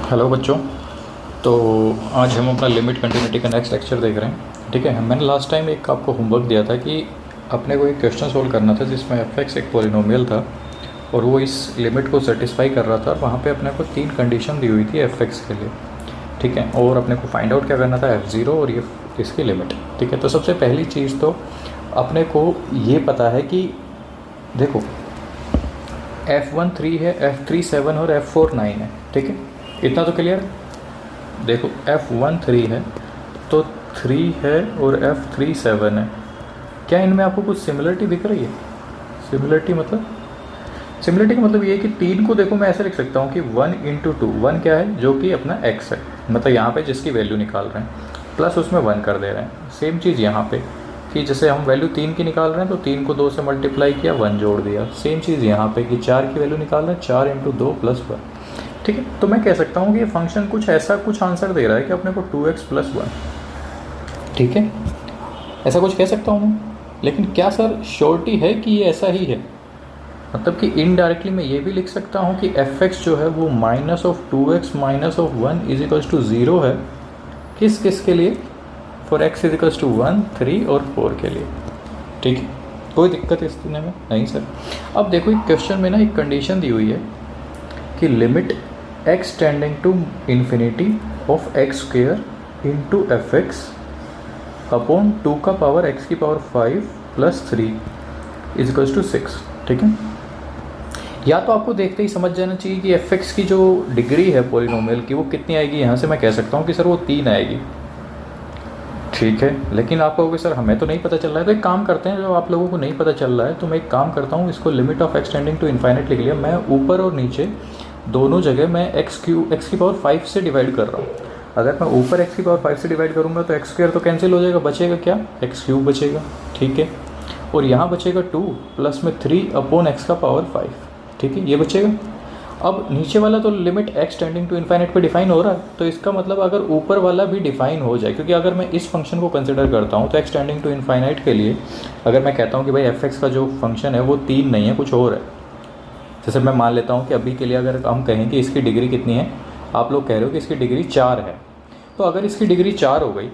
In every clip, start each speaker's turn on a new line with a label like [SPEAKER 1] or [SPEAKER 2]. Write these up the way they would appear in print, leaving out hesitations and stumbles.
[SPEAKER 1] Hello बच्चों। तो आज हम अपना लिमिट कंटिन्यूटी का नेक्स्ट लेक्चर देख रहे हैं। ठीक है, मैंने लास्ट टाइम एक आपको होमवर्क दिया था कि अपने को एक क्वेश्चन सोल्व करना था जिसमें एफ एक पॉलिनोमियल था और वो इस लिमिट को सेटिस्फाई कर रहा था और वहाँ पे अपने को 3 कंडीशन दी हुई थी एफ के लिए। ठीक है, और अपने को फाइंड आउट क्या करना था F0 और ये इसकी लिमिट। ठीक है, तो सबसे पहली चीज़ तो अपने को ये पता है कि देखो F1 3 है, F3 7 और F4 9 है। ठीक है, इतना तो क्लियर है। देखो F1 3 है तो 3 है और F3 7 है। क्या इनमें आपको कुछ सिमिलरिटी दिख रही है? सिमिलरिटी का मतलब ये है कि 3 को देखो मैं ऐसे लिख सकता हूँ कि 1 × 2, 1 क्या है जो कि अपना x है, मतलब यहाँ पे जिसकी वैल्यू निकाल रहे हैं प्लस उसमें 1 कर दे रहे हैं। सेम चीज़ यहाँ पे कि जैसे हम वैल्यू 3 की निकाल रहे हैं तो 3 को 2 से मल्टीप्लाई किया, 1 जोड़ दिया। सेम चीज़ यहाँ पे कि 4 की वैल्यू निकाल रहे हैं, 4 × 2 + 1। ठीक है, तो मैं कह सकता हूँ कि ये फंक्शन कुछ ऐसा कुछ आंसर दे रहा है कि अपने को 2x + 1। ठीक है, ऐसा कुछ कह सकता हूँ मैं। लेकिन क्या सर श्योरिटी है कि ये ऐसा ही है? मतलब कि इनडायरेक्टली मैं ये भी लिख सकता हूँ कि f(x) जो है वो -2x - 1 = 0 है। किस के लिए? फॉर x = 1, 3 और 4 के लिए। ठीक है, कोई दिक्कत इस दिन में नहीं सर। अब देखो एक क्वेश्चन में ना एक कंडीशन दी हुई है कि limit x tending to infinity of x² × f(x) upon 2 का पावर x की पावर 5 + 3 = 6। ठीक है, या तो आपको देखते ही समझ जाना चाहिए कि f(x) की जो डिग्री है पॉलिनोमियल की वो कितनी आएगी। यहाँ से मैं कह सकता हूँ कि सर वो 3 आएगी। ठीक है, लेकिन आप कहोगे सर हमें तो नहीं पता चल रहा है। तो एक काम करते हैं, जो आप लोगों को नहीं पता चल रहा है तो मैं एक काम करता हूँ, इसको limit of x tending to infinite लिख लिया। मैं ऊपर और नीचे दोनों जगह मैं x की पावर 5 से डिवाइड कर रहा हूँ। अगर मैं ऊपर x की पावर 5 से डिवाइड करूँगा तो x² तो कैंसिल हो जाएगा, बचेगा क्या? x³ बचेगा। ठीक है, और यहाँ बचेगा 2 प्लस में 3 अपॉन x का पावर 5। ठीक है, ये बचेगा। अब नीचे वाला तो limit x tending to infinite पे डिफाइन हो रहा है, तो इसका मतलब अगर ऊपर वाला भी डिफाइन हो जाए, क्योंकि अगर मैं इस फंक्शन को कंसिडर करता हूँ तो x टेंडिंग टू इन्फाइनाइट के लिए अगर मैं कहता हूँ कि भाई f(x) का जो फंक्शन है वो 3 नहीं है, कुछ और है। जैसे मैं मान लेता हूँ कि अभी के लिए अगर हम कहें कि इसकी डिग्री कितनी है, आप लोग कह रहे हो कि इसकी डिग्री 4 है, तो अगर इसकी डिग्री 4 हो गई,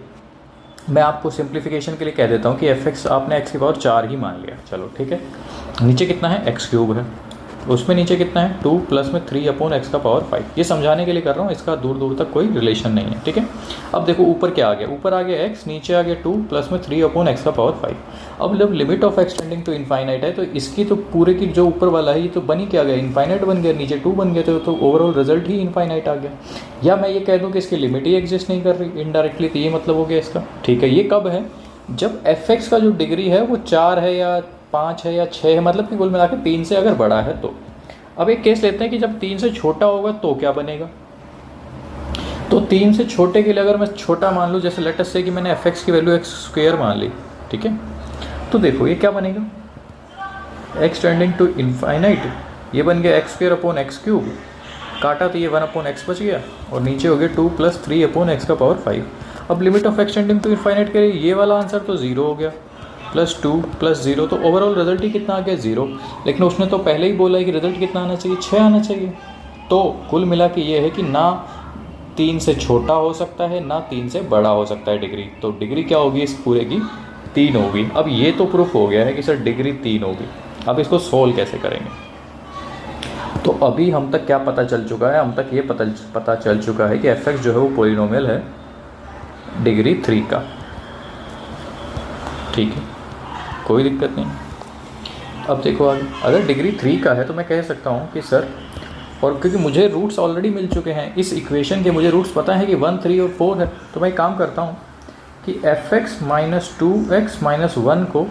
[SPEAKER 1] मैं आपको सिंप्लीफिकेशन के लिए कह देता हूँ कि f(x) आपने x की पावर 4 ही मान लिया। चलो ठीक है, नीचे कितना है? x³ है, उसमें नीचे कितना है? 2 प्लस में 3 अपॉन x का पावर 5। ये समझाने के लिए कर रहा हूँ, इसका दूर दूर तक कोई रिलेशन नहीं है। ठीक है, अब देखो ऊपर क्या आ गया? ऊपर आ गया x, नीचे आ गया 2 प्लस में 3 अपॉन x का पावर 5। अब जब limit of x tending to infinite है तो इसकी तो पूरे की जो ऊपर वाला है ये तो बन ही क्या गया? इन्फाइनाइट बन गया, नीचे 2 बन गया, तो ओवरऑल रिजल्ट ही इन्फाइनाइट आ गया। या मैं ये कह दूँ कि इसकी लिमिट ही एग्जिस्ट नहीं कर रही इनडायरेक्टली, तो ये मतलब हो गया इसका। ठीक है, ये कब है? जब f(x) का जो डिग्री है वो 4 है या 5 है या 6 है, मतलब कि कुल मिला के 3 से अगर बड़ा है तो। अब एक केस लेते हैं कि जब 3 से छोटा होगा तो क्या बनेगा। तो 3 से छोटे के लिए अगर मैं छोटा मान लूँ, जैसे लेट अस से कि मैंने f(x) की वैल्यू x² मान ली। ठीक है, तो देखो ये क्या बनेगा? x टेंडिंग टू इन्फाइनाइट, ये बन गया x² अपॉन x³ काटा तो ये 1 अपॉन x बच गया, और नीचे हो गया 2 प्लस 3 अपॉन x का पावर 5। अब limit of x tending to infinite के लिए ये वाला आंसर तो 0 हो गया, +2 + 0, तो ओवरऑल रिजल्ट ही कितना आ गया? 0। लेकिन उसने तो पहले ही बोला है कि रिजल्ट कितना आना चाहिए? 6 आना चाहिए। तो कुल मिला के ये है कि ना 3 से छोटा हो सकता है ना 3 से बड़ा हो सकता है डिग्री। तो डिग्री क्या होगी इस पूरे की? 3 होगी। अब ये तो प्रूफ हो गया है कि सर डिग्री 3 होगी। अब इसको सोल्व कैसे करेंगे? तो अभी हम तक क्या पता चल चुका है? हम तक ये पता चल चुका है कि f(x) जो है वो पॉलिनोमियल है डिग्री 3 का। ठीक है, कोई दिक्कत नहीं। अब देखो आगे, अगर डिग्री 3 का है तो मैं कह सकता हूँ कि सर, और क्योंकि मुझे रूट्स ऑलरेडी मिल चुके हैं इस इक्वेशन के, मुझे रूट्स पता है कि 1, 3 और 4 है, तो मैं काम करता हूँ कि f(x) - 2x - 1 को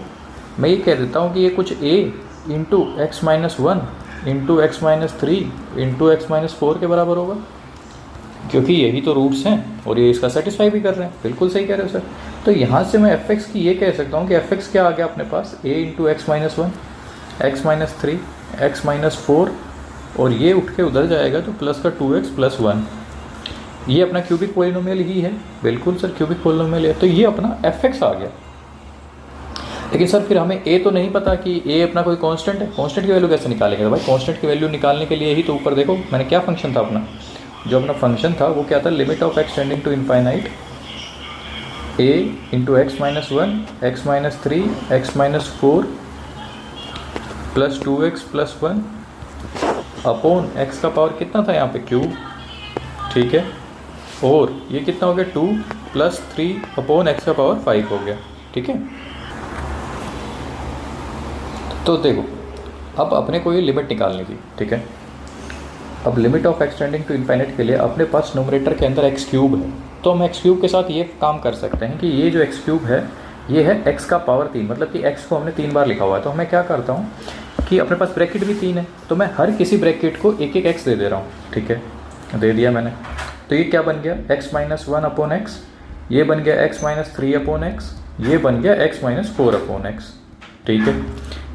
[SPEAKER 1] मैं ये कह देता हूँ कि ये कुछ a × x - 1 × x - 3 × x - 4 के बराबर होगा, क्योंकि यही तो रूट्स हैं और ये इसका सेटिस्फाई भी कर रहे हैं। बिल्कुल सही कह रहे हो सर। तो यहाँ से मैं f(x) की ये कह सकता हूँ कि f(x) क्या आ गया अपने पास? a × x - 1 x - 3 x - 4, और ये उठ के उधर जाएगा तो प्लस का 2x + 1। ये अपना क्यूबिक पॉलिनोमियल ही है। बिल्कुल सर, क्यूबिक पॉलिनोमियल है, तो ये अपना f(x) आ गया। लेकिन सर फिर हमें a तो नहीं पता कि a अपना कोई कांस्टेंट है। कांस्टेंट की वैल्यू कैसे निकालेंगे? तो भाई कांस्टेंट की वैल्यू निकालने के लिए ही तो ऊपर देखो मैंने क्या फंक्शन था अपना, जो अपना फंक्शन था वो क्या था, limit of x tending to infinite a into x minus one, x minus three, x minus four plus 2x plus one upon x का पावर कितना था यहाँ पे क्यूब, ठीक है, और ये कितना हो गया 2 प्लस 3 अपॉन एक्स का पावर 5 हो गया, ठीक है। तो देखो अब अपने को ये लिमिट निकालनी थी, ठीक है। अब limit of x tending to infinite के लिए अपने पास न्यूमरेटर के अंदर एक्स क्यूब है, तो हम एक्स क्यूब के साथ ये काम कर सकते हैं कि ये जो एक्स क्यूब है ये है एक्स का पावर 3, मतलब कि एक्स को हमने 3 बार लिखा हुआ है। तो मैं क्या करता हूँ कि अपने पास ब्रैकेट भी 3 है, तो मैं हर किसी ब्रैकेट को एक एक एक्स दे दे रहा हूँ, ठीक है, दे दिया मैंने। तो ये क्या बन गया, x minus one upon x, ये बन गया x minus three upon x, ये बन गया x minus four upon x, ठीक है।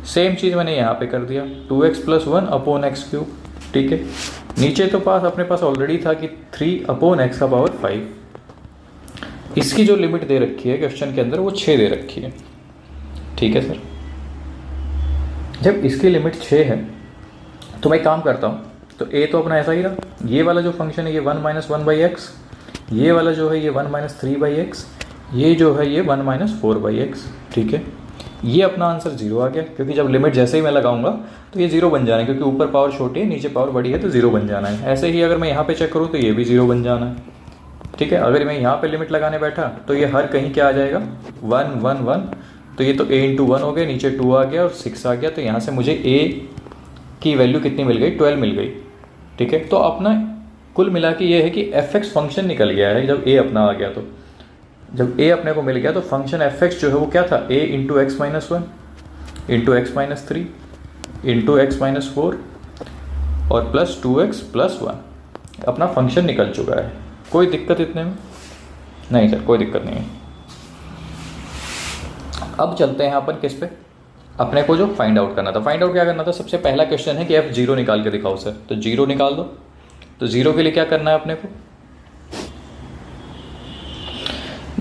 [SPEAKER 1] सेम चीज़ मैंने यहाँ पे कर दिया 2x plus one upon x cube, ठीक है। नीचे तो अपने पास ऑलरेडी था कि 3 अपॉन एक्स का पावर 5। इसकी जो लिमिट दे रखी है क्वेश्चन के अंदर वो 6 दे रखी है, ठीक है सर। जब इसकी लिमिट 6 है तो मैं काम करता हूँ, तो a तो अपना ऐसा ही रहा, ये वाला जो फंक्शन है ये 1 माइनस वन बाई एक्स, ये वाला जो है ये 1 माइनस थ्री बाई एक्स, ये जो है ये 1 माइनस फोर बाई एक्स, ठीक है। ये अपना आंसर 0 आ गया, क्योंकि जब लिमिट जैसे ही मैं लगाऊंगा तो ये 0 बन जाना है, क्योंकि ऊपर पावर छोटी है नीचे पावर बड़ी है तो 0 बन जाना है। ऐसे ही अगर मैं यहाँ पे चेक करूँ तो ये भी 0 बन जाना है, ठीक है। अगर मैं यहाँ पे लिमिट लगाने बैठा तो ये हर कहीं क्या आ जाएगा 1 1 1, तो ये तो a इंटू वन हो गया, नीचे 2 आ गया और 6 आ गया, तो यहाँ से मुझे a की वैल्यू कितनी मिल गई, 12 मिल गई, ठीक है। तो अपना कुल मिला के ये है कि fx फंक्शन निकल गया है जब a अपना आ गया। तो जब a अपने को मिल गया तो फंक्शन fx जो है वो क्या था, a into x minus one into x minus three into x minus four और प्लस 2x प्लस वन, अपना फंक्शन निकल चुका है। कोई दिक्कत इतने में नहीं सर, कोई दिक्कत नहीं है। अब चलते हैं अपन किस पे, अपने को जो फाइंड आउट करना था। फाइंड आउट क्या करना था, सबसे पहला क्वेश्चन है कि f0 निकाल के दिखाओ सर, तो 0 निकाल दो। तो 0 के लिए क्या करना है अपने को,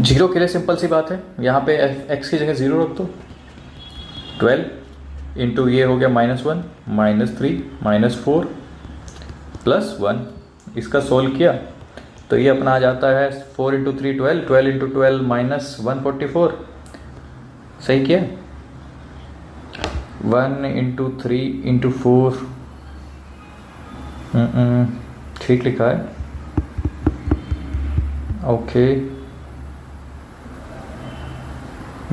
[SPEAKER 1] 0 के लिए सिंपल सी बात है, यहाँ पे x की जगह 0 रख दो। 12 इंटू ये हो गया minus one minus three minus four plus one, इसका सोल्व किया तो ये अपना आ जाता है 4 इंटू थ्री 12, 12 इंटू 12 माइनस 144, सही किया। 1 इंटू थ्री इंटू फोर, ठीक लिखा है, ओके।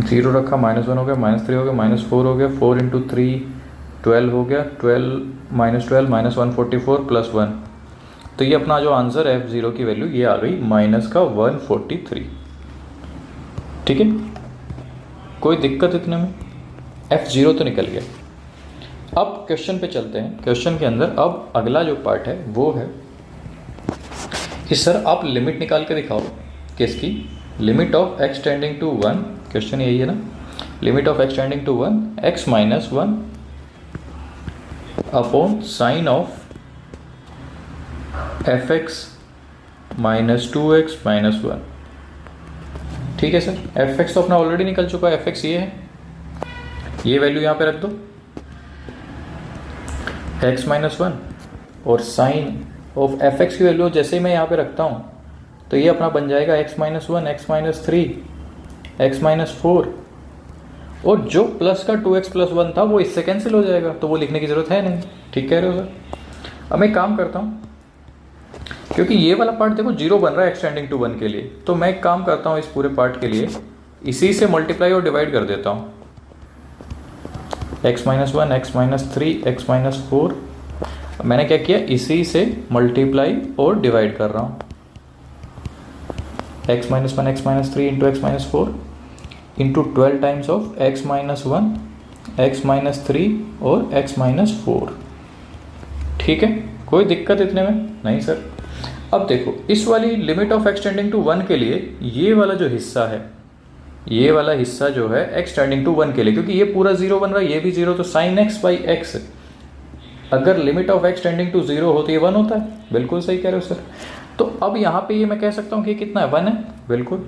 [SPEAKER 1] 0 रखा, माइनस वन हो गया, माइनस थ्री हो गया, माइनस फोर हो गया, 4 इंटू थ्री 12 हो गया, 12 माइनस 144 प्लस वन, तो ये अपना जो आंसर है f0 की वैल्यू ये आ गई माइनस का 143, ठीक है। कोई दिक्कत इतने में, f0 तो निकल गया। अब क्वेश्चन पे चलते हैं। क्वेश्चन के अंदर अब अगला जो पार्ट है वो है कि सर आप लिमिट निकाल के दिखाओ किसकी, limit of x tending to 1, question यही है ना, limit of x tending to 1 x minus one upon sine of f x minus 2x minus one, ठीक है सर। एफ एक्स तो अपना ऑलरेडी निकल चुका है, एफ एक्स ये है, ये वैल्यू यहाँ पे रख दो x माइनस वन, और साइन ऑफ एफ एक्स की वैल्यू जैसे ही मैं यहाँ पे रखता हूँ तो ये अपना बन जाएगा x minus one, x minus three, x minus four, और जो प्लस का 2x प्लस वन था वो इससे कैंसिल हो जाएगा, तो वो लिखने की ज़रूरत है नहीं, ठीक कह रहे हो सर। अब मैं काम करता हूँ, क्योंकि ये वाला पार्ट देखो 0 बन रहा है एक्सटेंडिंग टू 1 के लिए, तो मैं एक काम करता हूँ इस पूरे पार्ट के लिए इसी से मल्टीप्लाई और डिवाइड कर देता हूँ, x minus one, x minus three, x minus four, मैंने क्या किया इसी से मल्टीप्लाई और डिवाइड कर रहा हूँ, x minus one, x minus three into x minus four into 12 times of x minus one, x minus three और x माइनस फोर, ठीक है। कोई दिक्कत इतने में नहीं सर। अब देखो इस वाली limit of x tending to 1 के लिए ये वाला जो हिस्सा है, ये वाला हिस्सा जो है एक्स टेंडिंग टू 1 के लिए, क्योंकि ये पूरा 0 बन रहा है, ये भी 0, तो साइन एक्स बाई एक्स, अगर limit of x tending to 0 हो तो ये 1 होता है, बिल्कुल सही कह रहे हो सर। तो अब यहाँ पे ये मैं कह सकता हूँ कि कितना है, 1 है, बिल्कुल।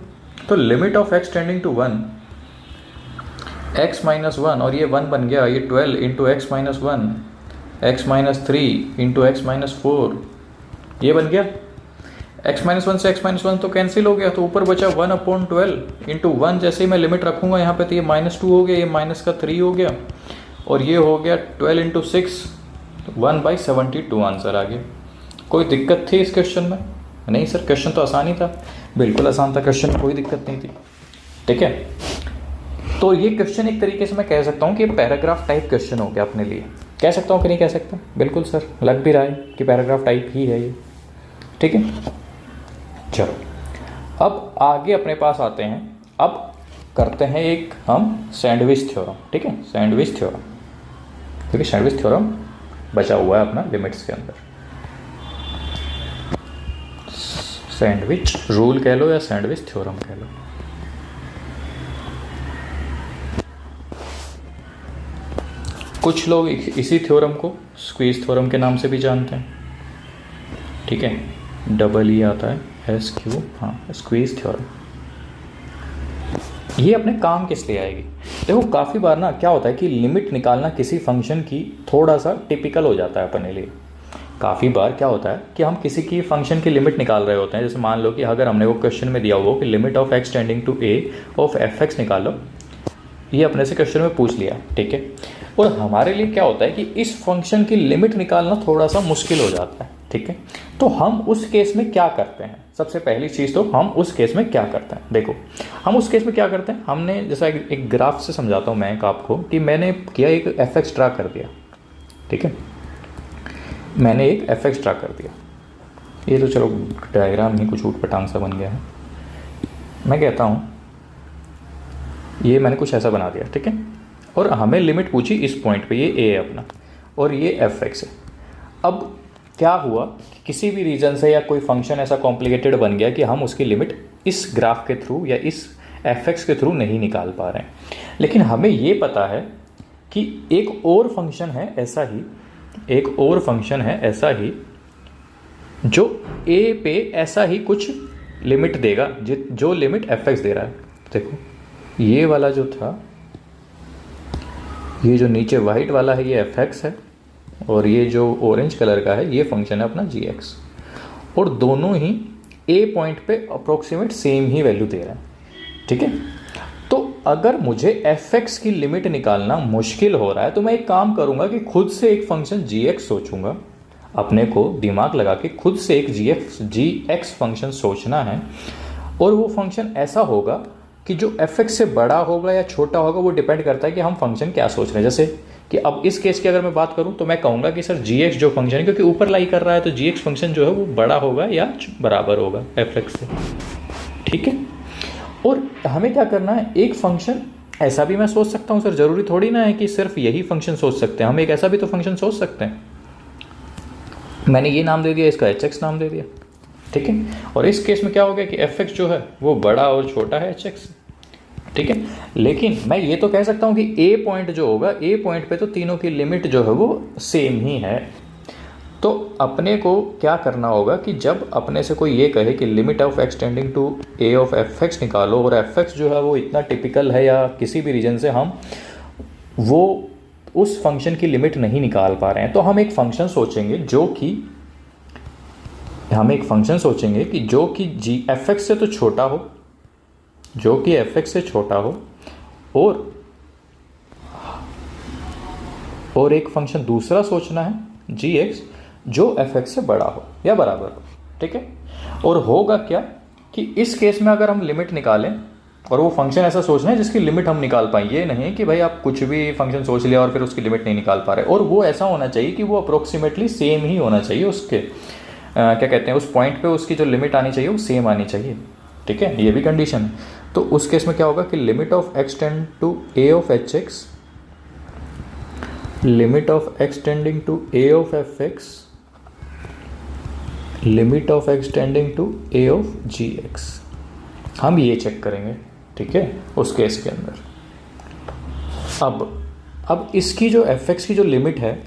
[SPEAKER 1] तो limit of x tending to 1 x minus one, और ये 1 बन गया, ये 12 into x minus one, x minus three into x minus four, ये बन गया, x-1 से x-1 तो कैंसिल हो गया, तो ऊपर बचा 1/12 इंटू 1। जैसे ही मैं लिमिट रखूँगा यहाँ पे तो ये -2 हो गया, ये माइनस का 3 हो गया, और ये हो गया 12 इंटू 6, 1/72 आंसर आ गया। कोई दिक्कत थी इस क्वेश्चन में? नहीं सर, क्वेश्चन तो आसान ही था, बिल्कुल आसान था क्वेश्चन, कोई दिक्कत नहीं थी। ठीक है, तो ये क्वेश्चन एक तरीके से मैं कह सकता हूँ कि पैराग्राफ टाइप क्वेश्चन हो गया अपने लिए। कह सकता हूँ कि नहीं कह सकता? बिल्कुल सर, लग भी रहा है कि पैराग्राफ टाइप ही है ये। ठीक है, चलो अब आगे अपने पास आते हैं। अब करते हैं एक हम सैंडविच थ्योरम। ठीक है, सैंडविच थ्योरम, क्योंकि सैंडविच थ्योरम बचा हुआ है अपना लिमिट्स के अंदर। सैंडविच रूल कह लो या सैंडविच थ्योरम कह लो। कुछ लोग इसी थ्योरम को स्क्वीज थ्योरम के नाम से भी जानते हैं। ठीक है, डबल ई आता है SQ, हाँ स्क्वीज थ्योरम। ये अपने काम किस लिए आएगी? देखो काफ़ी बार ना क्या होता है कि लिमिट निकालना किसी फंक्शन की थोड़ा सा टिपिकल हो जाता है अपने लिए। काफ़ी बार क्या होता है कि हम किसी की फंक्शन की लिमिट निकाल रहे होते हैं। जैसे मान लो कि अगर हमने वो क्वेश्चन में दिया हुआ कि limit of x tending to a of fx निकालो, ये अपने से क्वेश्चन में पूछ लिया। ठीक है, और हमारे लिए क्या होता है कि इस फंक्शन की लिमिट निकालना थोड़ा सा मुश्किल हो जाता है। ठीक है, तो हम उस केस में क्या करते हैं? सबसे पहली चीज़ तो हम उस केस में क्या करते हैं, देखो हम उस केस में क्या करते हैं। हमने जैसा एक ग्राफ से समझाता हूँ मैं आपको कि मैंने किया एक fx ड्रा कर दिया। ठीक है, मैंने एक fx ड्रा कर दिया। ये तो चलो डायग्राम ही कुछ ऊटपटांग सा बन गया है। मैं कहता हूँ ये मैंने कुछ ऐसा बना दिया। ठीक है, और हमें लिमिट पूछी इस पॉइंट पे, ये a है अपना और ये fx है। अब क्या हुआ कि किसी भी रीजन से या कोई फंक्शन ऐसा कॉम्प्लिकेटेड बन गया कि हम उसकी लिमिट इस ग्राफ के थ्रू या इस fx के थ्रू नहीं निकाल पा रहे हैं। लेकिन हमें ये पता है कि एक और फंक्शन है ऐसा ही, एक और फंक्शन है ऐसा ही जो a पे ऐसा ही कुछ लिमिट देगा जो लिमिट fx दे रहा है। देखो ये वाला जो था, ये जो नीचे वाइट वाला है ये fx है, और ये जो ऑरेंज कलर का है ये फंक्शन है अपना gx, और दोनों ही a पॉइंट पे अप्रोक्सीमेट सेम ही वैल्यू दे रहे हैं। ठीक है, तो अगर मुझे fx की लिमिट निकालना मुश्किल हो रहा है तो मैं एक काम करूंगा कि खुद से एक फंक्शन gx सोचूंगा। अपने को दिमाग लगा के खुद से एक gx फंक्शन सोचना है, और वो फंक्शन ऐसा होगा कि जो fx से बड़ा होगा या छोटा होगा वो डिपेंड करता है कि हम फंक्शन क्या सोच रहे हैं। जैसे कि अब इस केस की अगर मैं बात करूं तो मैं कहूंगा कि सर gx जो फंक्शन है, क्योंकि ऊपर लाई कर रहा है तो gx फंक्शन जो है वो बड़ा होगा या बराबर होगा fx से। ठीक है, और हमें क्या करना है, एक फंक्शन ऐसा भी मैं सोच सकता हूं सर, जरूरी थोड़ी ना है कि सिर्फ यही फंक्शन सोच सकते हैं, हम एक ऐसा भी तो फंक्शन सोच सकते हैं। मैंने ये नाम दे दिया, इसका hx नाम दे दिया। ठीक है, और इस केस में क्या हो गया कि fx जो है वो बड़ा और छोटा है hx। ठीक है, लेकिन मैं ये तो कह सकता हूँ कि a पॉइंट जो होगा, a पॉइंट पे तो तीनों की लिमिट जो है वो सेम ही है। तो अपने को क्या करना होगा कि जब अपने से कोई ये कहे कि limit of x tending to a of fx निकालो, और fx जो है वो इतना टिपिकल है या किसी भी रीजन से हम वो उस फंक्शन की लिमिट नहीं निकाल पा रहे हैं, तो हम एक फंक्शन सोचेंगे जो कि fx से तो छोटा हो, जो कि fx से छोटा हो, और एक फंक्शन दूसरा सोचना है gx जो fx से बड़ा हो या बराबर हो। ठीक है, और होगा क्या कि इस केस में अगर हम लिमिट निकालें, और वो फंक्शन ऐसा सोचना है जिसकी लिमिट हम निकाल पाएँ। ये नहीं है कि भाई आप कुछ भी फंक्शन सोच लिया और फिर उसकी लिमिट नहीं निकाल पा रहे, और वो ऐसा होना चाहिए कि वो अप्रोक्सीमेटली सेम ही होना चाहिए उसके क्या कहते हैं उस पॉइंट पे उसकी जो लिमिट आनी चाहिए वो सेम आनी चाहिए। ठीक है, ये भी कंडीशन है। तो उस केस में क्या होगा कि limit of x tend to a of hx, limit of x tending to a of fx, limit of x tending to a of gx, हम ये चेक करेंगे। ठीक है, उस केस के अंदर अब इसकी जो fx की जो लिमिट है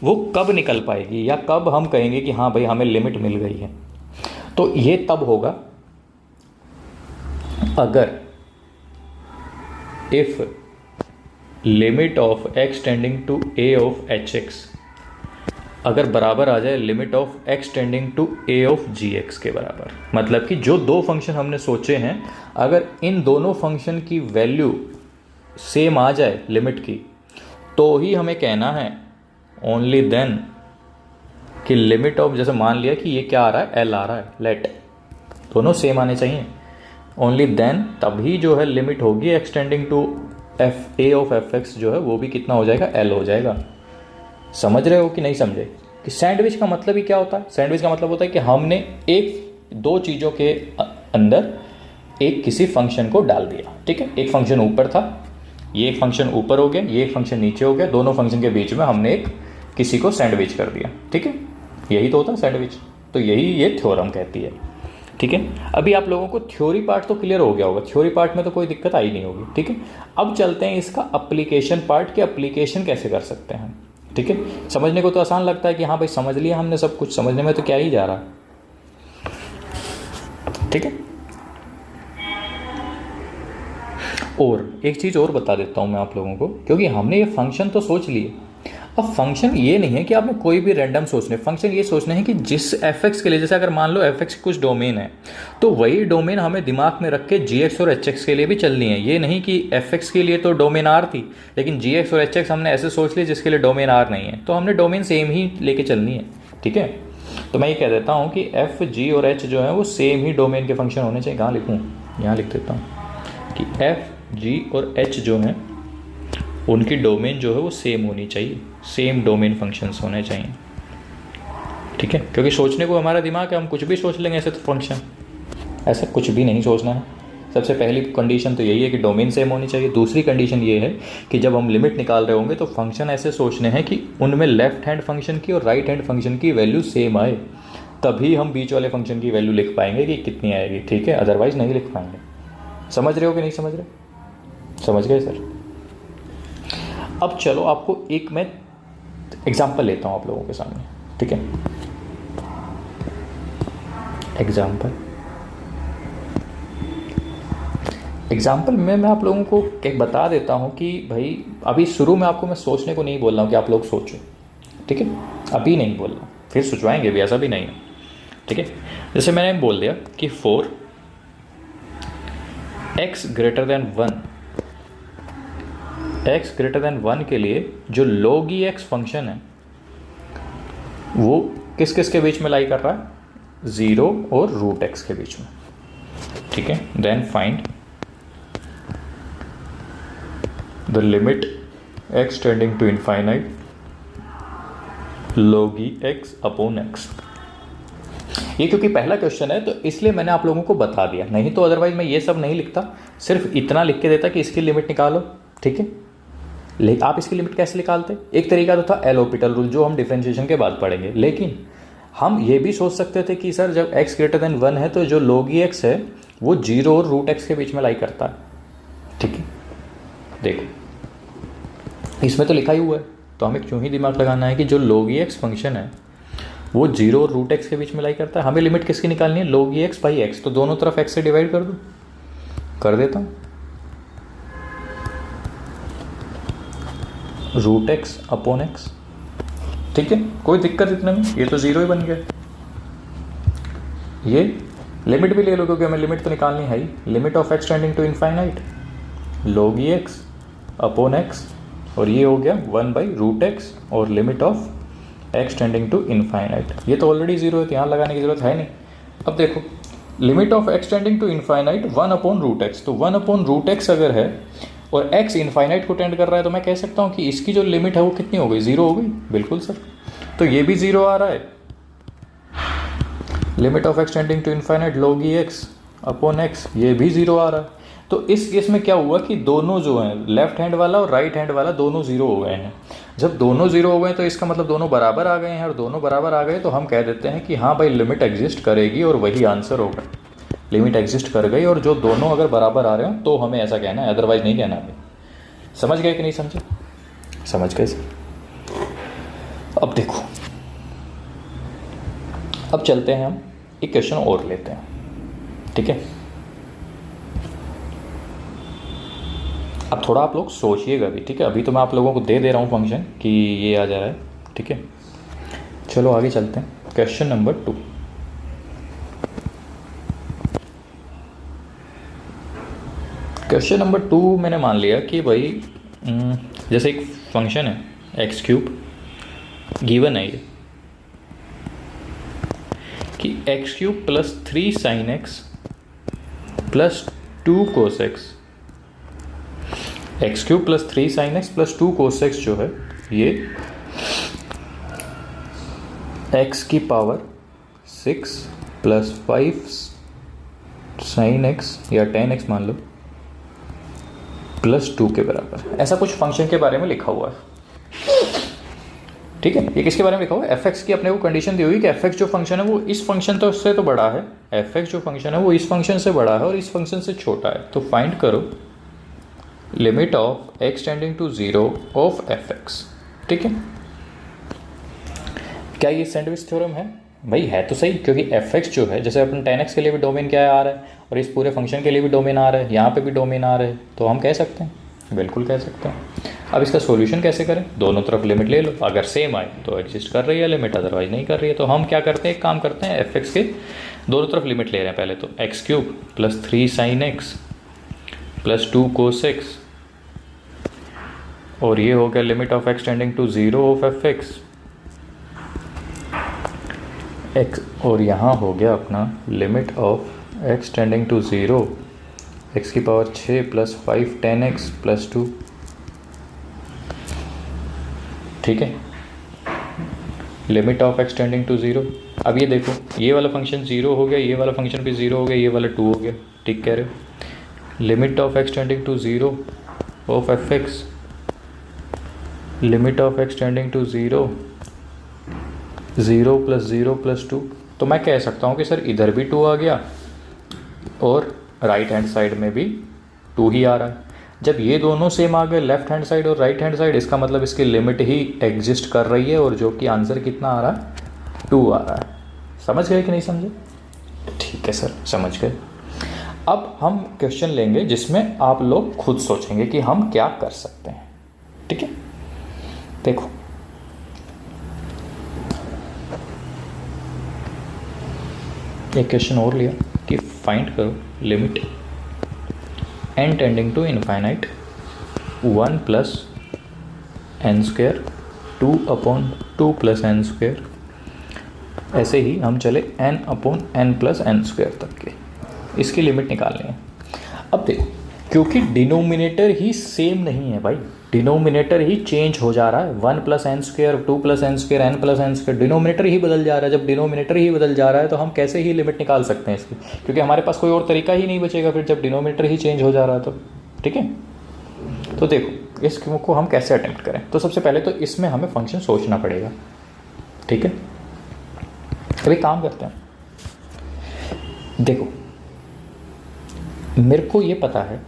[SPEAKER 1] वो कब निकल पाएगी, या कब हम कहेंगे कि हाँ भाई हमें लिमिट मिल गई है। तो ये तब होगा अगर if limit of x tending to a of hx, अगर बराबर आ जाए limit of x tending to a of g x के बराबर, मतलब कि जो दो फंक्शन हमने सोचे हैं अगर इन दोनों फंक्शन की वैल्यू सेम आ जाए लिमिट की, तो ही हमें कहना है ओनली देन कि लिमिट ऑफ, जैसे मान लिया कि ये क्या आ रहा है, एल आ रहा है, लेट दोनों सेम आने चाहिए, ओनली देन तभी जो है लिमिट होगी x tending to f a of f x जो है वो भी कितना हो जाएगा, एल हो जाएगा। समझ रहे हो कि नहीं समझे? कि सैंडविच का मतलब ही क्या होता है? सैंडविच का मतलब होता है कि हमने एक दो चीज़ों के अंदर एक किसी फंक्शन को डाल दिया, ठीक है। एक फंक्शन ऊपर था, ये एक फंक्शन ऊपर हो गया, ये एक फंक्शन नीचे हो गया, दोनों फंक्शन के बीच में हमने एक किसी को सैंडविच कर दिया, ठीक है। यही तो होता है सैंडविच, तो यही ये थ्योरम कहती है, ठीक है। अभी आप लोगों को थ्योरी पार्ट तो क्लियर हो गया होगा, थ्योरी पार्ट में तो कोई दिक्कत आई नहीं होगी, ठीक है। अब चलते हैं इसका एप्लीकेशन पार्ट के, एप्लीकेशन कैसे कर सकते हैं, ठीक है। समझने को तो आसान लगता है कि हाँ भाई समझ लिया हमने सब कुछ, समझने में तो क्या ही जा रहा है, ठीक है। और एक चीज़ और बता देता हूँ मैं आप लोगों को, क्योंकि हमने ये फंक्शन तो सोच लिए। अब फंक्शन ये नहीं है कि आपने कोई भी रैंडम सोचने, फंक्शन ये सोचना है कि जिस एफ एक्स के लिए, जैसे अगर मान लो एफ एक्स कुछ डोमेन है तो वही डोमेन हमें दिमाग में रख के जी एक्स और एच एक्स के लिए भी चलनी है। ये नहीं कि एफ एक्स के लिए तो डोमेन आर थी लेकिन जी एक्स और एच एक्स हमने ऐसे सोच लिया जिसके लिए डोमेन आर नहीं है, तो हमने डोमेन सेम ही लेके चलनी है, ठीक है। तो मैं ये कह देता हूँ कि एफ जी और एच जो है वो सेम ही डोमेन के फंक्शन होने चाहिए। कहाँ लिखूँ? यहाँ लिख देता हूँ कि एफ जी और एच जो हैं उनकी डोमेन जो है वो सेम होनी चाहिए, सेम डोमेन फंक्शंस होने चाहिए, ठीक है। क्योंकि सोचने को हमारा दिमाग है, हम कुछ भी सोच लेंगे ऐसे, तो फंक्शन ऐसा कुछ भी नहीं सोचना है। सबसे पहली कंडीशन तो यही है कि डोमेन सेम होनी चाहिए। दूसरी कंडीशन ये है कि जब हम लिमिट निकाल रहे होंगे तो फंक्शन ऐसे सोचने हैं कि उनमें लेफ्ट हैंड फंक्शन की और राइट हैंड फंक्शन की वैल्यू सेम आए, तभी हम बीच वाले फंक्शन की वैल्यू लिख पाएंगे कि कितनी आएगी, ठीक है। अदरवाइज नहीं लिख पाएंगे। समझ रहे हो कि नहीं समझ रहे? समझ गए सर? अब चलो आपको एक मैं एग्जाम्पल लेता हूँ आप लोगों के सामने, ठीक है। एग्जाम्पल में मैं आप लोगों को एक बता देता हूँ कि भाई अभी शुरू में आपको मैं सोचने को नहीं बोल रहा हूँ कि आप लोग सोचो, ठीक है। अभी नहीं बोल रहा, फिर सोचवाएंगे भी, ऐसा भी नहीं है, ठीक है। जैसे मैंने बोल दिया कि for x greater than 1, x greater than 1 के लिए जो log e x फंक्शन है वो किस किस के बीच में लाई कर रहा है? 0 और रूट x के बीच में, ठीक है। Then find the limit x tending to infinite log e x upon x। ये क्योंकि पहला क्वेश्चन है तो इसलिए मैंने आप लोगों को बता दिया, नहीं तो अदरवाइज मैं ये सब नहीं लिखता, सिर्फ इतना लिख के देता कि इसकी लिमिट निकालो, ठीक है। लेकिन आप इसकी लिमिट कैसे निकालते? एक तरीका तो था एल हॉस्पिटल रूल, जो हम डिफरेंशिएशन के बाद पढ़ेंगे। लेकिन हम ये भी सोच सकते थे कि सर जब x ग्रेटर देन 1 है तो जो log e x है वो 0 और रूट x के बीच में लाई करता है, ठीक है। देखो इसमें तो लिखा ही हुआ है, तो हमें क्यों ही दिमाग लगाना है कि जो log e x फंक्शन है वो 0 और रूट x के बीच में लाई करता है। हमें लिमिट किसकी निकालनी है? log e x by x, तो दोनों तरफ x से डिवाइड कर दो, कर देता हूँ। रूट एक्स अपॉन एक्स, ठीक है, कोई दिक्कत इतने में, ये तो 0 ही बन गया। ये लिमिट भी ले लो क्योंकि हमें लिमिट तो निकालनी है ही। Limit of x tending to infinite log e x upon x, और ये हो गया 1 बाई रूट एक्स, और limit of x tending to infinite, ये तो ऑलरेडी 0 है तो यहाँ लगाने की जरूरत है नहीं। अब देखो limit of x tending to infinite 1 upon root x, तो 1 अपॉन रूट एक्स अगर है और x इनफाइनाइट को टेंड कर रहा है तो मैं कह सकता हूँ कि इसकी जो लिमिट है वो कितनी हो गई? 0 हो गई। बिल्कुल सर, तो ये भी 0 आ रहा है। Limit of x tending to infinite log e x upon x, ये भी 0 आ रहा है। तो इस केस में क्या हुआ कि दोनों जो हैं लेफ्ट हैंड वाला और राइट हैंड वाला दोनों 0 हो गए हैं। जब दोनों 0 हो गए तो इसका मतलब दोनों बराबर आ गए हैं, और दोनों बराबर आ गए तो हम कह देते हैं कि हाँ भाई लिमिट एग्जिस्ट करेगी और वही आंसर होगा। लिमिट एग्जिस्ट कर गई और जो दोनों अगर बराबर आ रहे हो तो हमें ऐसा कहना है, अदरवाइज नहीं कहना है। समझ गए कि नहीं समझे? समझ गए सर। अब देखो, अब चलते हैं हम एक क्वेश्चन और लेते हैं, ठीक है। अब थोड़ा आप लोग सोचिएगा भी, ठीक है। अभी तो मैं आप लोगों को दे रहा हूँ फंक्शन कि ये आ जा रहा है, ठीक है। चलो आगे चलते हैं। Question number 2। क्वेश्चन नंबर 2 मैंने मान लिया कि भाई जैसे एक फंक्शन है एक्स क्यूब गिवन है ये कि x cube plus 3 sine x plus 2 cos x, x cube plus 3 sine x plus 2 cos x जो है ये एक्स की पावर 6 प्लस 5 साइन एक्स या 10x मान लो प्लस 2 के बराबर, ऐसा कुछ फंक्शन के बारे में लिखा हुआ है। ठीक है, ये किसके बारे में लिखा हुआ है? fx की अपने को कंडीशन दी हुई कि fx जो फंक्शन है वो इस फंक्शन तो उससे तो बड़ा है, fx जो फंक्शन है वो इस फंक्शन से बड़ा है और इस फंक्शन से छोटा है। तो फाइंड करो limit of x tending to 0 of fx। ठीक है, क्या ये सैंडविच थ्योरम है? भाई है तो सही, क्योंकि fx जो है जैसे अपन 10x के लिए भी डोमेन क्या है आ रहा है और इस पूरे फंक्शन के लिए भी डोमेन आ रहा है, यहाँ पे भी डोमेन आ रहा है, तो हम कह सकते हैं, बिल्कुल कह सकते हैं। अब इसका सॉल्यूशन कैसे करें? दोनों तरफ लिमिट ले लो, अगर सेम आए तो एग्जिस्ट कर रही है लिमिट, अदरवाइज नहीं कर रही है। तो हम क्या करते हैं, एक काम करते हैं, fx के दोनों तरफ लिमिट ले रहे हैं। पहले तो x cube plus 3 sine x plus 2 cos x, और ये हो गया limit of x tending to 0 of fx x, और यहाँ हो गया अपना limit of x tending to 0 x की पावर 6 प्लस 5 10x प्लस 2। ठीक है, limit of x tending to 0। अब ये देखो, ये वाला फंक्शन 0 हो गया, ये वाला फंक्शन भी 0 हो गया, ये वाला 2 हो गया। ठीक कह रहे हो? Limit of x tending to 0 of fx, limit of x tending to 0 0 plus 0 plus 2। तो मैं कह सकता हूँ कि सर इधर भी 2 आ गया और राइट हैंड साइड में भी 2 ही आ रहा है। जब ये दोनों सेम आ गए, लेफ्ट हैंड साइड और राइट हैंड साइड, इसका मतलब इसकी लिमिट ही एग्जिस्ट कर रही है, और जो कि आंसर कितना आ रहा है? 2 आ रहा है। समझ गए कि नहीं समझे? ठीक है सर, समझ गए। अब हम क्वेश्चन लेंगे जिसमें आप लोग खुद सोचेंगे कि हम क्या कर सकते हैं। ठीक है, देखो एक क्वेश्चन और लिया कि फाइंड करो limit n tending to infinite 1 plus n square 2 अपॉन 2 प्लस एन स्क्वेयर, ऐसे ही हम चले n upon n plus n square तक के, इसकी लिमिट निकालनी है। अब देखो, क्योंकि डिनोमिनेटर ही सेम नहीं है भाई, डिनोमिनेटर ही चेंज हो जा रहा है। 1 plus n square 2 plus n square n plus n square, denominator ही बदल जा रहा है। जब डिनोमिनेटर ही बदल जा रहा है तो हम कैसे ही लिमिट निकाल सकते हैं इसकी, क्योंकि हमारे पास कोई और तरीका ही नहीं बचेगा फिर, जब डिनोमिनेटर ही चेंज हो जा रहा है तो। ठीक है, तो देखो इसको हम कैसे अटेम्प्ट करें। तो सबसे पहले तो इसमें हमें फंक्शन सोचना पड़ेगा। ठीक है, अभी काम करते हैं। देखो मेरे को ये पता है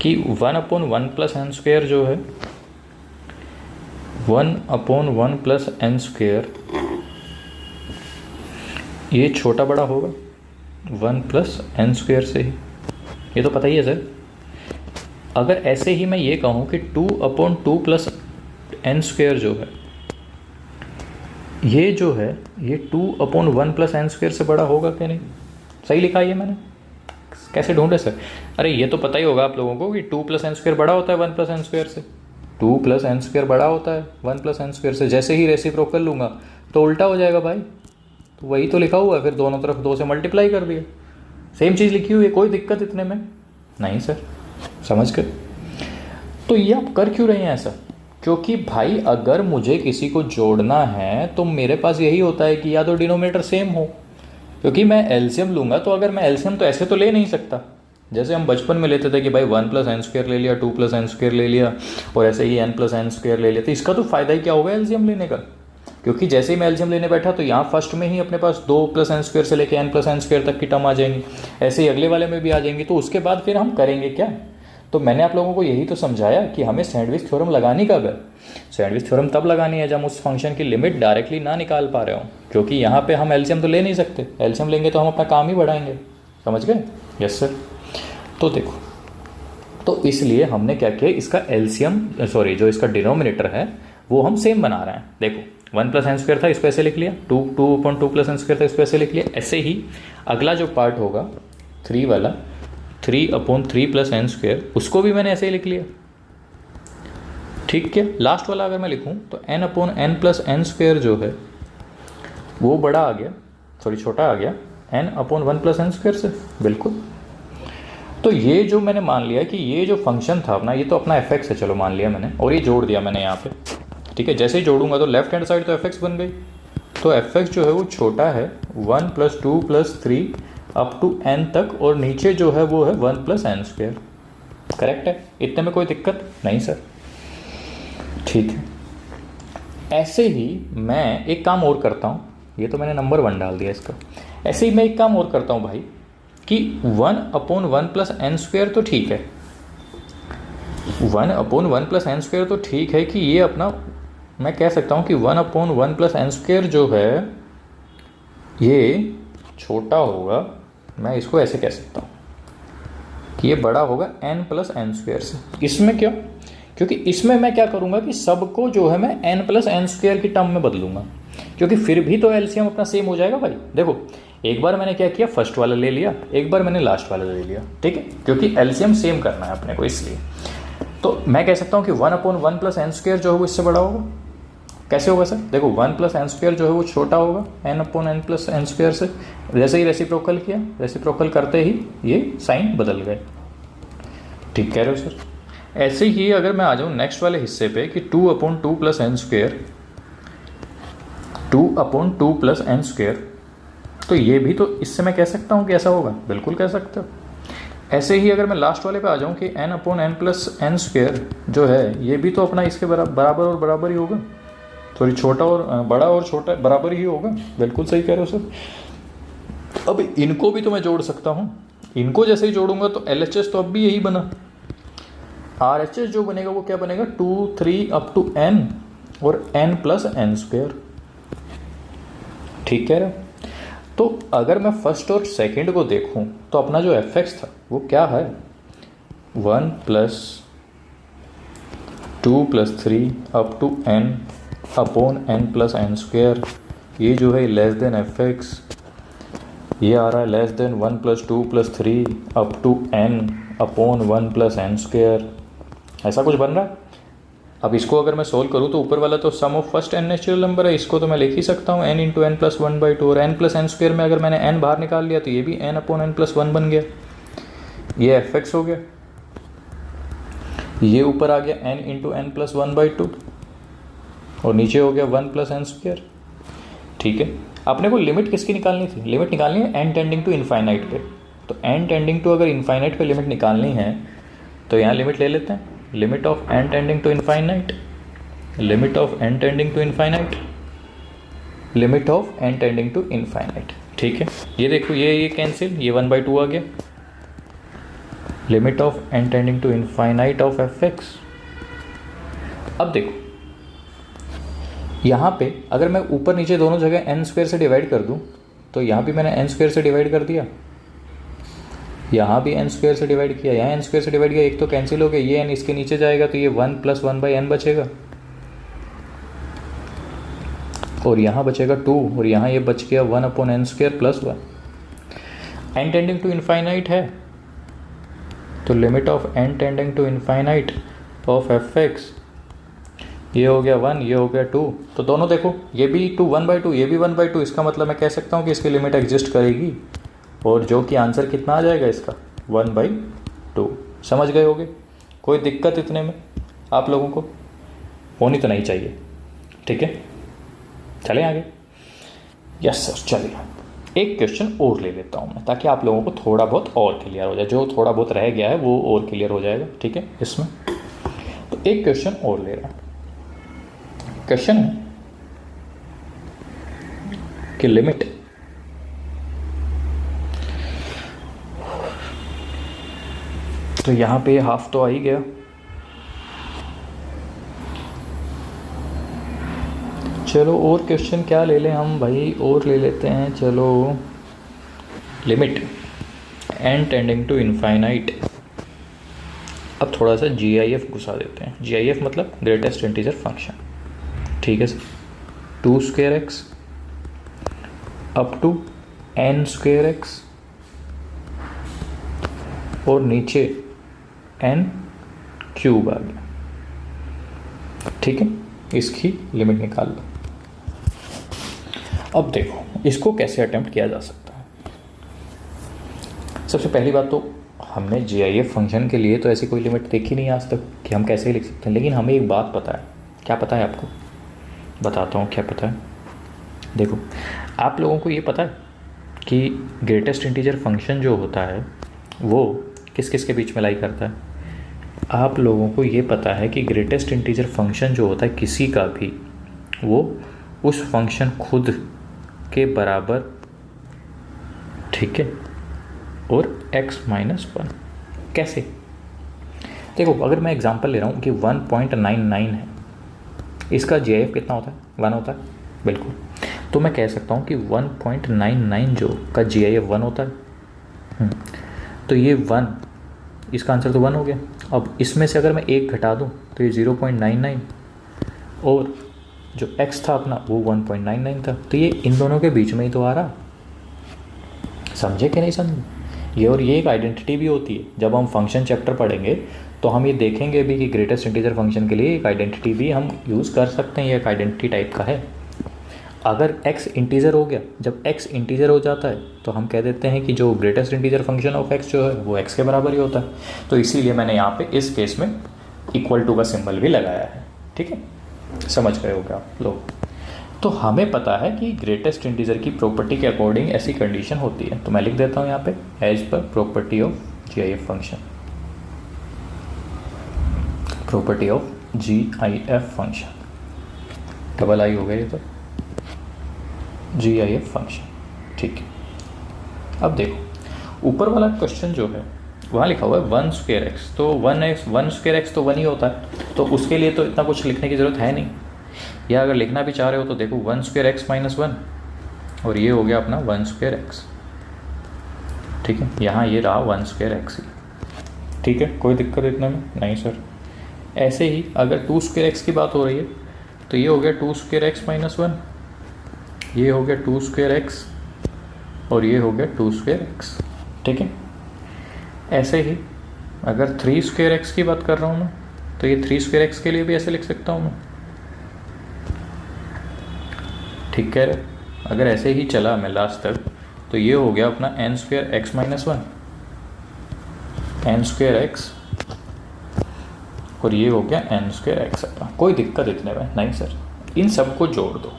[SPEAKER 1] कि 1 अपॉन 1 प्लस एन स्क्वेयर जो है 1 अपॉन 1 प्लस एन स्क्वेयर, ये छोटा बड़ा होगा 1 प्लस एन स्क्वेयर से ही, ये तो पता ही है सर। अगर ऐसे ही मैं ये कहूँ कि 2 अपॉन 2 प्लस एन स्क्वेयर जो है ये जो है ये 2 अपॉन 1 प्लस एन स्क्वेयर से बड़ा होगा कि नहीं? सही लिखा है ये मैंने? कैसे ढूंढे सर? अरे ये तो पता ही होगा आप लोगों को कि 2 प्लस एन स्क्वेयर बड़ा होता है 1 प्लस एन स्क्वेयर से। 2 प्लस एन स्क्वेयर बड़ा होता है 1 प्लस एन स्क्वेयर से। जैसे ही रेसिप्रोकल लूँगा तो उल्टा हो जाएगा भाई, तो वही तो लिखा हुआ है, फिर दोनों तरफ 2 से मल्टीप्लाई कर दिया, सेम चीज़ लिखी हुई है, कोई दिक्कत इतने में नहीं सर। समझ कर? तो ये आप कर क्यों रहे हैं ऐसा? क्योंकि भाई अगर मुझे किसी को जोड़ना है तो मेरे पास यही होता है कि या तो डिनोमिनेटर सेम हो, क्योंकि मैं एलसीएम लूँगा तो अगर मैं एलसीएम तो ऐसे तो ले नहीं सकता जैसे हम बचपन में लेते थे कि भाई 1 प्लस एन स्क्वेयर ले लिया 2 प्लस एन स्क्वेयर ले लिया और ऐसे ही n प्लस एन स्क्वेयर ले लिया। तो इसका तो फ़ायदा ही क्या होगा एलसीएम लेने का, क्योंकि जैसे ही मैं एलसीएम लेने बैठा तो यहाँ फर्स्ट में ही अपने पास 2 प्लस एन स्क्वेयर से लेकर n प्लस एन स्क्वेयर तक की टर्म आ जाएंगी, ऐसे ही अगले वाले में भी आ जाएंगी। तो उसके बाद फिर हम करेंगे क्या? तो मैंने आप लोगों को यही तो समझाया कि हमें सैंडविच थ्योरम लगानी कब है। सैंडविच थ्योरम तब लगानी है जब हम उस फंक्शन की लिमिट डायरेक्टली ना निकाल पा रहे हो, क्योंकि यहाँ पे हम एलसीएम तो ले नहीं सकते, एलसीएम लेंगे तो हम अपना काम ही बढ़ाएंगे। समझ गए? Yes sir. तो देखो, तो इसलिए हमने क्या किया, इसका एलसीएम जो इसका डिनोमिनेटर है वो हम सेम बना रहे हैं। देखो 1 प्लस एन स्क्वायर था, इसको ऐसे लिख लिया, 2 प्लस एन स्क्वायर था, इसको ऐसे लिख लिया। ऐसे ही अगला जो पार्ट होगा 3 वाला, 3/3 प्लस एन स्क्वायर, उसको भी मैंने ऐसे ही लिख लिया। ठीक क्या? लास्ट वाला अगर मैं लिखूं तो n/n प्लस एन स्क्वायर जो है वो बड़ा आ गया, सॉरी छोटा आ गया n/1 प्लस एन स्क्वायर से। बिल्कुल। तो ये जो मैंने मान लिया कि ये जो फंक्शन था अपना, ये तो अपना fx है, चलो मान लिया मैंने, और ये जोड़ दिया मैंने यहाँ पे। ठीक है, जैसे ही जोड़ूंगा तो लेफ्ट हैंड साइड तो fx बन गई। तो fx जो है वो छोटा है 1 + 2 + 3 अप टू n तक, और नीचे जो है वो है 1 प्लस एन स्क्वायर। करेक्ट है? इतने में कोई दिक्कत नहीं सर? ठीक है। ऐसे ही मैं एक काम और करता हूँ, ये तो मैंने नंबर 1 डाल दिया इसका। ऐसे ही मैं एक काम और करता हूँ भाई कि 1/1 प्लस एन स्क्वायर तो ठीक है, 1/1 प्लस एन स्क्वायर तो ठीक है कि ये अपना, मैं कह सकता हूँ कि 1/1 प्लस एन स्क्वायर जो है ये छोटा होगा, मैं इसको ऐसे कह सकता हूँ कि ये बड़ा होगा n प्लस एन स्क्वायर से। इसमें क्यों? क्योंकि इसमें मैं क्या करूँगा कि सबको जो है मैं n प्लस एन स्क्वायर की टर्म में बदलूंगा, क्योंकि फिर भी तो एलसीएम अपना सेम हो जाएगा भाई। देखो एक बार मैंने क्या किया, फर्स्ट वाला ले लिया, एक बार मैंने लास्ट वाला ले लिया। ठीक है, क्योंकि एलसीएम सेम करना है अपने को, इसलिए तो मैं कह सकता हूँ कि 1/1 प्लस एन स्क्वायर जो है वो इससे बड़ा होगा। कैसे होगा सर? देखो 1 प्लस एन स्क्वायर जो है वो छोटा होगा n/n प्लस एन स्क्वायर से। जैसे ही रेसिप्रोकल किया, रेसिप्रोकल करते ही ये साइन बदल गए। ठीक कह रहे हो सर? ऐसे ही अगर मैं आ जाऊँ नेक्स्ट वाले हिस्से पे कि 2/2 plus n square, 2/2 plus n square, तो ये भी तो इससे मैं कह सकता हूँ कि ऐसा होगा। बिल्कुल कह सकते हो। ऐसे ही अगर मैं लास्ट वाले पे आ जाऊँ कि n/n प्लस एन स्क्वायर जो है ये भी तो अपना इसके बराबर और बराबर ही होगा, सॉरी छोटा और बड़ा और छोटा बराबर ही होगा। बिल्कुल सही कह रहे हो सर। अब इनको भी तो मैं जोड़ सकता हूँ, इनको जैसे ही जोड़ूंगा तो LHS तो अब भी यही बना। RHS जो बनेगा वो क्या बनेगा, 2, 3 अप टू n और n प्लस एन स्क्वायर। ठीक कह रहे हो? तो अगर मैं फर्स्ट और सेकंड को देखूं तो अपना जो fx था वो क्या है, 1 + 2 + 3 up to n upon n plus n square. ये जो है लेस देन fx, ये आ रहा है less than 1 + 2 + 3 up to n upon 1 plus n square. ऐसा कुछ बन रहा है। अब इसको अगर मैं सोल्व करूँ तो ऊपर वाला तो sum of first n natural number है, इसको तो मैं लिख ही सकता हूँ n × n + 1/2, और n प्लस एन स्क्वायर में अगर मैंने n बाहर निकाल लिया तो ये भी n/n + 1 बन गया। ये fx हो गया, ये ऊपर आ गया n × n + 1/2 और नीचे हो गया 1 प्लस एन स्क्वायर। ठीक है, अपने को लिमिट किसकी निकालनी थी? लिमिट निकालनी है n टेंडिंग टू इनफाइनाइट पे। तो n टेंडिंग टू अगर इनफाइनाइट पे लिमिट निकालनी है तो यहाँ लिमिट ले लेते हैं, limit of n tending to infinite, limit of n tending to infinite, limit of n tending to infinite. ठीक है, ये देखो ये कैंसिल, ये 1/2 आ गया, limit of n tending to infinite of fx। अब देखो यहाँ पे अगर मैं ऊपर नीचे दोनों जगह n स्क्वायर से डिवाइड कर दूँ तो यहाँ भी मैंने n स्क्वायर से डिवाइड कर दिया, यहाँ भी n स्क्वायर से डिवाइड किया, यहाँ n स्क्वायर से डिवाइड किया, एक तो कैंसिल हो गया, ये n इसके नीचे जाएगा तो ये 1 + 1/n बचेगा, और यहाँ बचेगा 2, और यहाँ ये बच गया 1/n² + 1। n tending to infinite है तो limit of n tending to infinite of fx, ये हो गया 1, ये हो गया 2। तो दोनों देखो ये भी 1/2, ये भी 1/2, इसका मतलब मैं कह सकता हूँ कि इसकी लिमिट एग्जिस्ट करेगी, और जो कि आंसर कितना आ जाएगा इसका 1/2। समझ गए होगे? कोई दिक्कत इतने में आप लोगों को होनी तो नहीं चाहिए। ठीक है, चलें आगे। यस सर, चलिए एक क्वेश्चन और ले लेता हूँ मैं, ताकि आप लोगों को थोड़ा बहुत और क्लियर हो जाए, जो थोड़ा बहुत रह गया है वो और क्लियर हो जाएगा। ठीक है, इसमें तो एक क्वेश्चन और ले रहा हूँ। क्वेश्चन है कि लिमिट तो यहाँ पे हाफ तो आ ही गया, चलो और क्वेश्चन क्या ले लें हम भाई, और ले लेते हैं, चलो limit n tending to infinite. अब थोड़ा सा GIF घुसा देते हैं। GIF मतलब ग्रेटेस्ट इंटीजर फंक्शन। ठीक है sir, 2 square x up to n square x और नीचे n क्यूब आ गया। ठीक है, इसकी लिमिट निकाल लो। अब देखो इसको कैसे अटेम्प्ट किया जा सकता है। सबसे पहली बात तो हमने GIF फंक्शन के लिए तो ऐसी कोई लिमिट देखी नहीं आज तक कि हम कैसे लिख सकते हैं, लेकिन हमें एक बात पता है। क्या पता है आपको? बताता हूँ क्या पता है। देखो, आप लोगों को ये पता है कि ग्रेटेस्ट इंटीजर फंक्शन जो होता है वो किस किस के बीच में लाई करता है। आप लोगों को ये पता है कि ग्रेटेस्ट इंटीजर फंक्शन जो होता है किसी का भी, वो उस फंक्शन खुद के बराबर, ठीक है, और x-1। कैसे? देखो, अगर मैं एग्जांपल ले रहा हूँ कि 1.99 है, इसका GIF कितना होता है? 1 होता है, बिल्कुल। तो मैं कह सकता हूँ कि 1.99 जो का GIF 1 होता है। तो ये 1, इसका आंसर तो 1 हो गया। अब इसमें से अगर मैं 1 घटा दूँ तो ये 0.99 और जो x था अपना वो 1.99 था। तो ये इन दोनों के बीच में ही तो आ रहा। समझे कि नहीं समझे? ये और ये एक आइडेंटिटी भी होती है। जब हम फंक्शन चैप्टर पढ़ेंगे तो हम ये देखेंगे भी कि ग्रेटेस्ट इंटीजर फंक्शन के लिए एक आइडेंटिटी भी हम यूज़ कर सकते हैं। ये एक आइडेंटिटी टाइप का है। अगर x इंटीजर हो गया, जब x इंटीजर हो जाता है तो हम कह देते हैं कि जो greatest integer function of x जो है वो x के बराबर ही होता है। तो इसीलिए मैंने यहाँ पे इस केस में इक्वल टू का सिंबल भी लगाया है। ठीक है, समझ गए होगा आप लोग। तो हमें पता है कि ग्रेटेस्ट इंटीजर की प्रॉपर्टी के अकॉर्डिंग ऐसी कंडीशन होती है। तो मैं लिख देता हूँ यहाँ पे as per property of GIF function, property of GIF function, double I हो गया ये तो, GIF फंक्शन। ठीक है, अब देखो ऊपर वाला क्वेश्चन जो है वहाँ लिखा हुआ है 1 स्क्वायर एक्स। तो 1 स्क्वायर एक्स तो 1 ही होता है, तो उसके लिए तो इतना कुछ लिखने की ज़रूरत है नहीं। या अगर लिखना भी चाह रहे हो तो देखो 1 स्क्वायर एक्स माइनस 1 और ये हो गया अपना 1 स्क्वायर एक्स। ठीक है, यहाँ ये रहा 1 स्क्वायर एक्स ही। ठीक है, कोई दिक्कत इतने में नहीं सर। ऐसे ही अगर 2 स्क्वायर एक्स की बात हो रही है तो ये हो गया 2 स्क्वायर एक्स माइनस 1, ये हो गया 2 स्क्वायर एक्स और ये हो गया 2 स्क्वायर एक्स। ठीक है, ऐसे ही अगर 3 स्क्वायर एक्स की बात कर रहा हूँ मैं तो ये 3 स्क्वायर एक्स के लिए भी ऐसे लिख सकता हूँ मैं। ठीक है, अगर ऐसे ही चला मैं लास्ट तक तो ये हो गया अपना n square x minus 1, n square x और ये हो गया n स्क्वायर एक्स अपना। कोई दिक्कत इतने में नहीं सर। इन सबको जोड़ दो,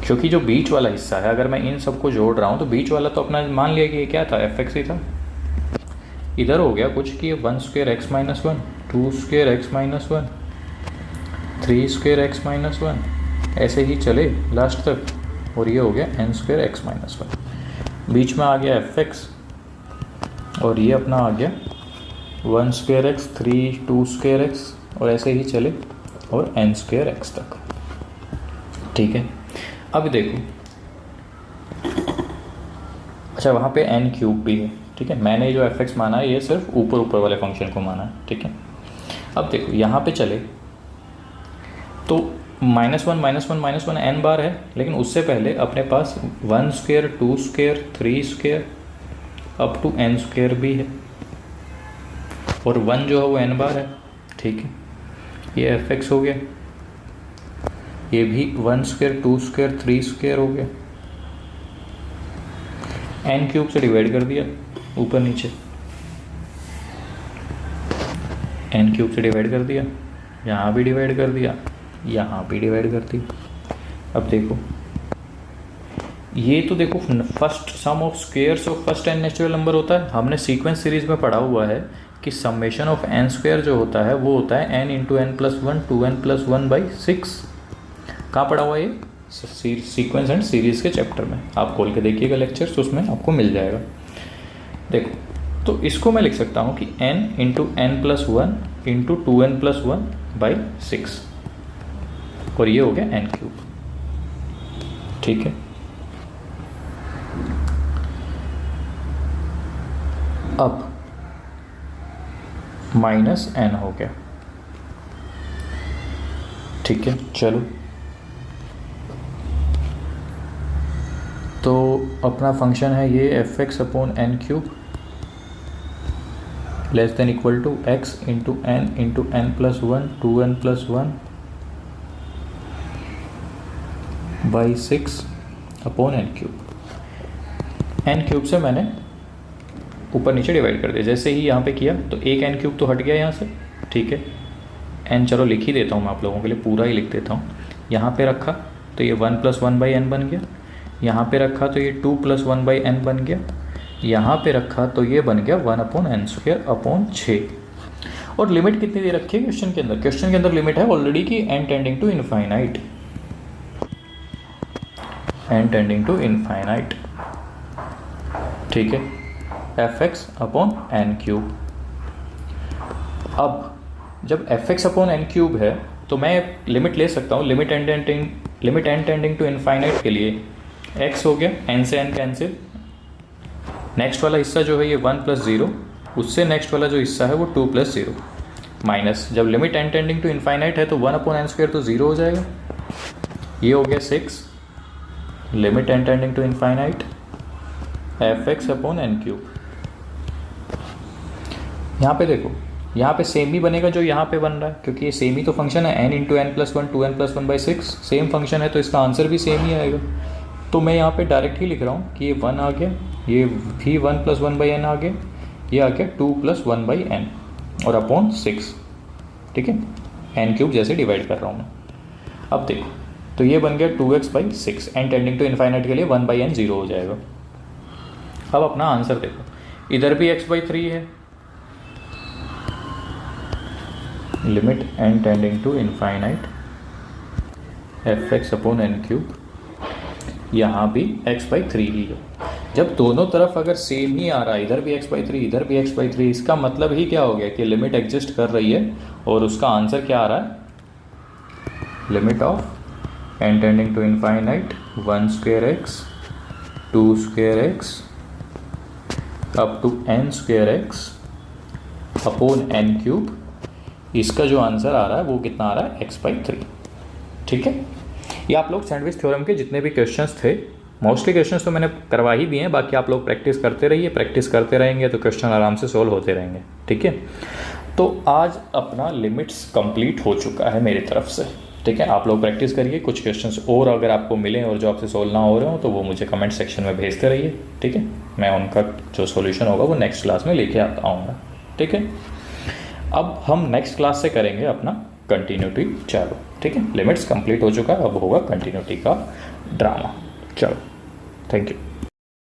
[SPEAKER 1] क्योंकि जो बीच वाला हिस्सा है अगर मैं इन सबको जोड़ रहा हूँ तो बीच वाला तो अपना मान लिया कि ये क्या था, fx ही था। इधर हो गया कुछ कि 1 square x minus 1, 2 square x minus 1, 3 square x minus 1, ऐसे ही चले लास्ट तक और ये हो गया n स्क्वायर एक्स माइनस 1। बीच में आ गया fx और ये अपना आ गया 1 स्क्वायर एक्स, 3, 2 स्क्वायर एक्स और ऐसे ही चले और n स्क्वायर एक्स तक। ठीक है, अब देखो, अच्छा वहाँ पे n क्यूब भी है। ठीक है, मैंने जो fx माना है ये सिर्फ ऊपर वाले फंक्शन को माना है। ठीक है, अब देखो यहाँ पे चले तो -1 n बार है, लेकिन उससे पहले अपने पास 1 square, 2 square, 3 square up to n square भी है और 1 जो है वो n बार है। ठीक है, ये fx हो गया, ये भी 1 स्क्वायर, 2 स्क्वायर, 3 स्क्वायर हो गया। n क्यूब से डिवाइड कर दिया ऊपर नीचे, n क्यूब से डिवाइड कर दिया, यहाँ भी डिवाइड कर दिया, यहाँ भी डिवाइड कर दिया। अब देखो ये तो देखो first sum of squares of first n natural number होता है। हमने सीक्वेंस सीरीज में पढ़ा हुआ है कि समेशन ऑफ n स्क्वायर जो होता है वो होता है n into n plus 1 2n plus 1 by 6। कहाँ पढ़ा हुआ ये? सीक्वेंस एंड सीरीज के चैप्टर में। आप खोल के देखिएगा लेक्चर्स, उसमें आपको मिल जाएगा। देखो तो इसको मैं लिख सकता हूँ कि n into n plus 1 into 2n plus 1 by 6 और ये हो गया n क्यूब। ठीक है, अब माइनस n हो गया ठीक है, चलो तो अपना फंक्शन है ये f x upon n cube less than equal to x into n plus one 2n plus one by 6 upon n cube. N cube से मैंने ऊपर नीचे डिवाइड कर दिया, जैसे ही यहाँ पे किया तो एक एन क्यूब तो हट गया यहाँ से, ठीक है। एन चलो लिख ही देता हूँ मैं आप लोगों के लिए, पूरा ही लिख देता हूँ। यहाँ पे रखा तो ये 1 + 1 / n बन गया, यहाँ पे रखा तो ये 2 + 1 / n बन गया, यहाँ पे रखा तो ये बन गया 1/n² अपॉन 6। और लिमिट कितनी दे रखी है क्वेश्चन के अंदर? क्वेश्चन के अंदर लिमिट है ऑलरेडी कि n tending to infinite, n tending to infinite, ठीक है, fx अपॉन एन क्यूब। अब जब fx अपॉन एन क्यूब है तो मैं लिमिट ले सकता हूँ, limit n tending to infinite के लिए x हो गया, n से n कैंसिल, नेक्स्ट वाला हिस्सा जो है ये 1 + 0, उससे नेक्स्ट वाला जो हिस्सा है वो 2 + 0, माइनस जब limit n tending to infinite है तो 1/n² तो 0 हो जाएगा, ये हो गया 6, limit n tending to infinite fx upon n cube. यहाँ पे देखो, यहाँ पे सेम ही बनेगा जो यहाँ पे बन रहा है, क्योंकि ये सेम ही तो फंक्शन है, n × n + 1 2n + 1/6 same function है, तो इसका आंसर भी सेम ही आएगा। तो मैं यहाँ पे डायरेक्ट ही लिख रहा हूँ कि ये 1 आ गया, ये भी 1 + 1/n आ गया, ये आ गया 2 + 1/n और अपॉन 6, ठीक है, n क्यूब जैसे डिवाइड कर रहा हूँ मैं। अब देखो तो ये बन गया 2x/6, n tending to infinite के लिए 1/n 0 हो जाएगा। अब अपना आंसर देखो, इधर भी x/3 है, limit n tending to infinite fx upon n cube, यहाँ भी x/3 ही है। जब दोनों तरफ अगर सेम ही आ रहा है, इधर भी x/3 इधर भी x/3, इसका मतलब ही क्या हो गया कि लिमिट एग्जिस्ट कर रही है और उसका आंसर क्या आ रहा है, limit of n tending to infinite 1² x 2² x up to n² x upon n cube, इसका जो आंसर आ रहा है वो कितना आ रहा है, x/3, ठीक है। ये आप लोग सैंडविच थ्योरम के जितने भी क्वेश्चंस थे, मोस्टली क्वेश्चंस तो मैंने करवा ही दिए हैं, बाकी आप लोग प्रैक्टिस करते रहिए, प्रैक्टिस करते रहेंगे तो क्वेश्चन आराम से सोल्व होते रहेंगे, ठीक है। तो आज अपना लिमिट्स कंप्लीट हो चुका है मेरी तरफ से, ठीक है। आप लोग प्रैक्टिस करिए, कुछ क्वेश्चंस और अगर आपको मिले और जो आपसे सोल्व ना हो रहे हो तो वो मुझे कमेंट सेक्शन में भेजते रहिए, ठीक है। मैं उनका जो सोल्यूशन होगा वो नेक्स्ट क्लास में लेके आता आऊँगा, ठीक है। अब हम नेक्स्ट क्लास से करेंगे अपना कंटिन्यूटी चालू, ठीक है। लिमिट्स कंप्लीट हो चुका है, अब होगा कंटिन्यूटी का ड्रामा। चलो, थैंक यू।